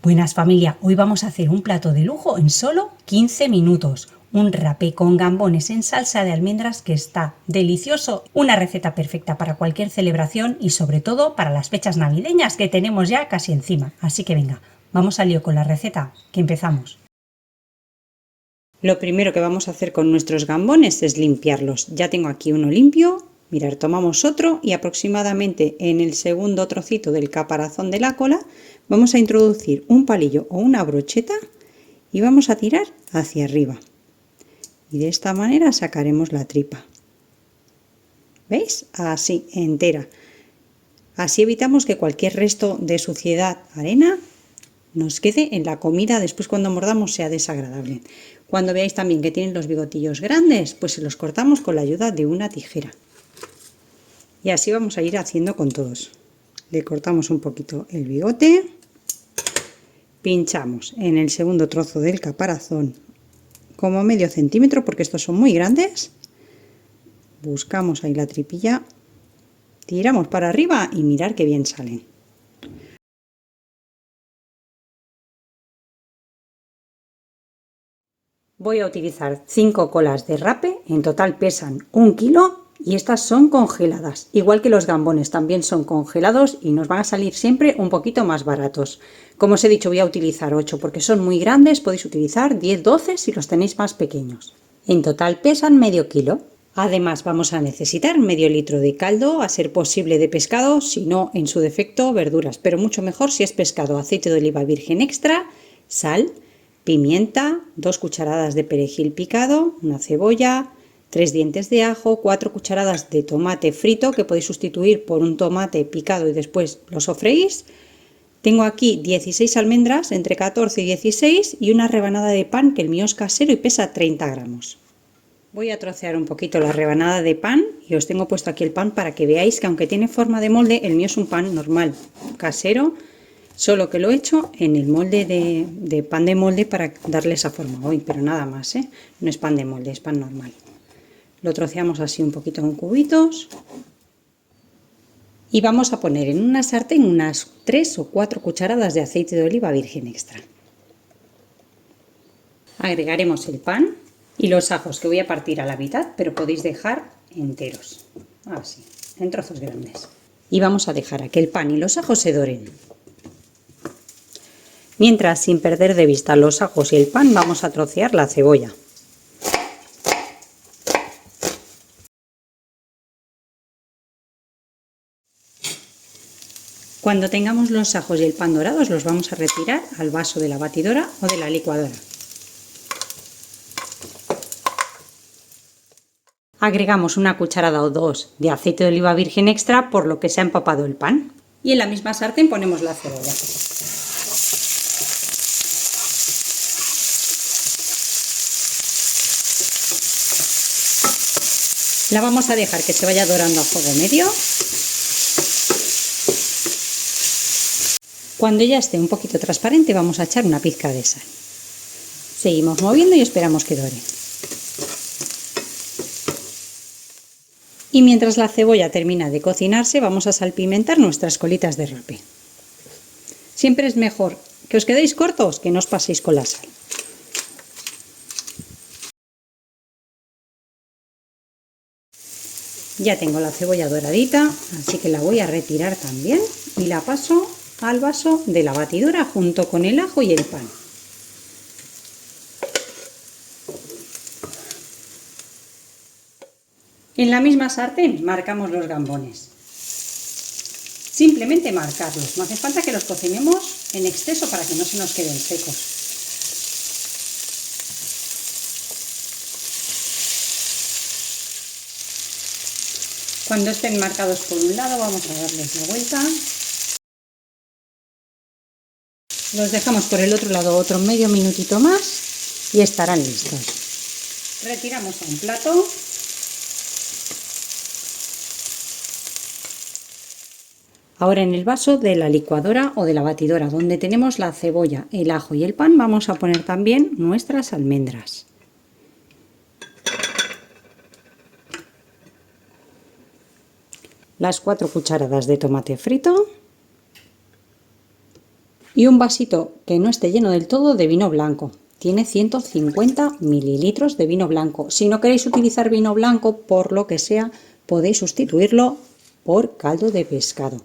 Buenas familia, hoy vamos a hacer un plato de lujo en solo 15 minutos. Un rapé con gambones en salsa de almendras que está delicioso. Una receta perfecta para cualquier celebración y sobre todo para las fechas navideñas que tenemos ya casi encima. Así que venga, vamos al lío con la receta, que empezamos. Lo primero que vamos a hacer con nuestros gambones es limpiarlos. Ya tengo aquí uno limpio. Mirad, tomamos otro y aproximadamente en el segundo trocito del caparazón de la cola vamos a introducir un palillo o una brocheta y vamos a tirar hacia arriba. Y de esta manera sacaremos la tripa. ¿Veis? Así, entera. Así evitamos que cualquier resto de suciedad, arena, nos quede en la comida, después cuando mordamos sea desagradable. Cuando veáis también que tienen los bigotillos grandes, pues se los cortamos con la ayuda de una tijera. Y así vamos a ir haciendo con todos. Le cortamos un poquito el bigote, pinchamos en el segundo trozo del caparazón como medio centímetro porque estos son muy grandes, buscamos ahí la tripilla, tiramos para arriba y mirar qué bien salen. Voy a utilizar 5 colas de rape, en total pesan 1 kilo y estas son congeladas, igual que los gambones también son congelados y nos van a salir siempre un poquito más baratos. Como os he dicho, voy a utilizar 8 porque son muy grandes, podéis utilizar 10-12 si los tenéis más pequeños. En total pesan medio kilo. Además vamos a necesitar medio litro de caldo, a ser posible de pescado, si no en su defecto verduras, pero mucho mejor si es pescado, aceite de oliva virgen extra, sal, pimienta, 2 cucharadas de perejil picado, una cebolla, 3 dientes de ajo, 4 cucharadas de tomate frito que podéis sustituir por un tomate picado y después lo sofreís. Tengo aquí 16 almendras, entre 14 y 16 y una rebanada de pan que el mío es casero y pesa 30 gramos. Voy a trocear un poquito la rebanada de pan y os tengo puesto aquí el pan para que veáis que aunque tiene forma de molde, el mío es un pan normal, casero, solo que lo he hecho en el molde de pan de molde para darle esa forma hoy, pero nada más, no es pan de molde, es pan normal. Lo troceamos así un poquito en cubitos y vamos a poner en una sartén unas 3 o 4 cucharadas de aceite de oliva virgen extra. Agregaremos el pan y los ajos que voy a partir a la mitad, pero podéis dejar enteros, así, en trozos grandes. Y vamos a dejar a que el pan y los ajos se doren. Mientras, sin perder de vista los ajos y el pan, vamos a trocear la cebolla. Cuando tengamos los ajos y el pan dorados, los vamos a retirar al vaso de la batidora o de la licuadora. Agregamos una cucharada o 2 de aceite de oliva virgen extra por lo que se ha empapado el pan. Y en la misma sartén ponemos la cebolla. La vamos a dejar que se vaya dorando a fuego medio. Cuando ya esté un poquito transparente vamos a echar una pizca de sal. Seguimos moviendo y esperamos que dore. Y mientras la cebolla termina de cocinarse vamos a salpimentar nuestras colitas de rape. Siempre es mejor que os quedéis cortos que no os paséis con la sal. Ya tengo la cebolla doradita, así que la voy a retirar también y la paso al vaso de la batidora junto con el ajo y el pan. En la misma sartén marcamos los gambones. Simplemente marcarlos, no hace falta que los cocinemos en exceso para que no se nos queden secos. Cuando estén marcados por un lado vamos a darles la vuelta. Los dejamos por el otro lado otro medio minutito más y estarán listos. Retiramos a un plato. Ahora en el vaso de la licuadora o de la batidora donde tenemos la cebolla, el ajo y el pan vamos a poner también nuestras almendras. Las 4 cucharadas de tomate frito Y un vasito que no esté lleno del todo de vino blanco. Tiene 150 mililitros de vino blanco. Si no queréis utilizar vino blanco, por lo que sea, podéis sustituirlo por caldo de pescado.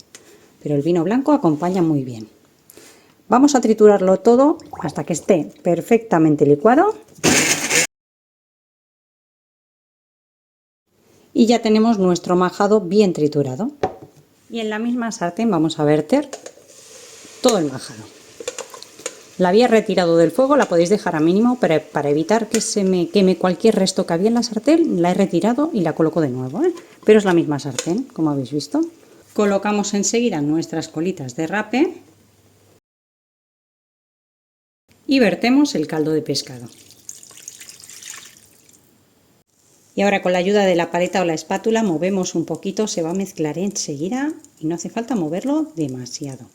Pero el vino blanco acompaña muy bien. Vamos a triturarlo todo hasta que esté perfectamente licuado. Y ya tenemos nuestro majado bien triturado. Y en la misma sartén vamos a verter todo el majado. La había retirado del fuego, la podéis dejar a mínimo para evitar que se me queme cualquier resto que había en la sartén. La he retirado y la coloco de nuevo, pero es la misma sartén, como habéis visto. Colocamos enseguida nuestras colitas de rape y vertemos el caldo de pescado. Y ahora con la ayuda de la paleta o la espátula movemos un poquito, se va a mezclar enseguida y no hace falta moverlo demasiado.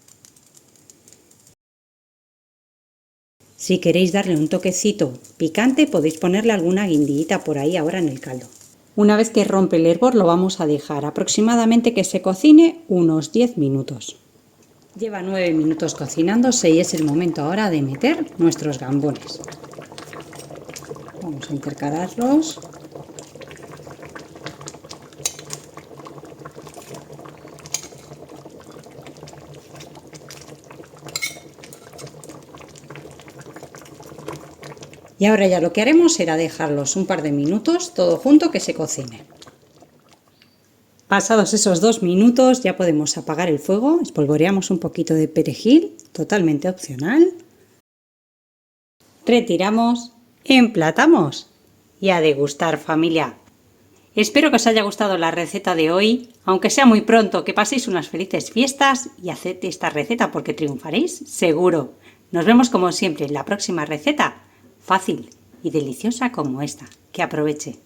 Si queréis darle un toquecito picante, podéis ponerle alguna guindillita por ahí ahora en el caldo. Una vez que rompe el hervor, lo vamos a dejar aproximadamente que se cocine unos 10 minutos. Lleva 9 minutos cocinándose y es el momento ahora de meter nuestros gambones. Vamos a intercalarlos. Y ahora ya lo que haremos será dejarlos un par de minutos todo junto que se cocine. Pasados esos 2 minutos ya podemos apagar el fuego, espolvoreamos un poquito de perejil, totalmente opcional. Retiramos, emplatamos y a degustar, familia. Espero que os haya gustado la receta de hoy, aunque sea muy pronto, que paséis unas felices fiestas y haced esta receta porque triunfaréis seguro. Nos vemos como siempre en la próxima receta. Fácil y deliciosa como esta. Que aproveche.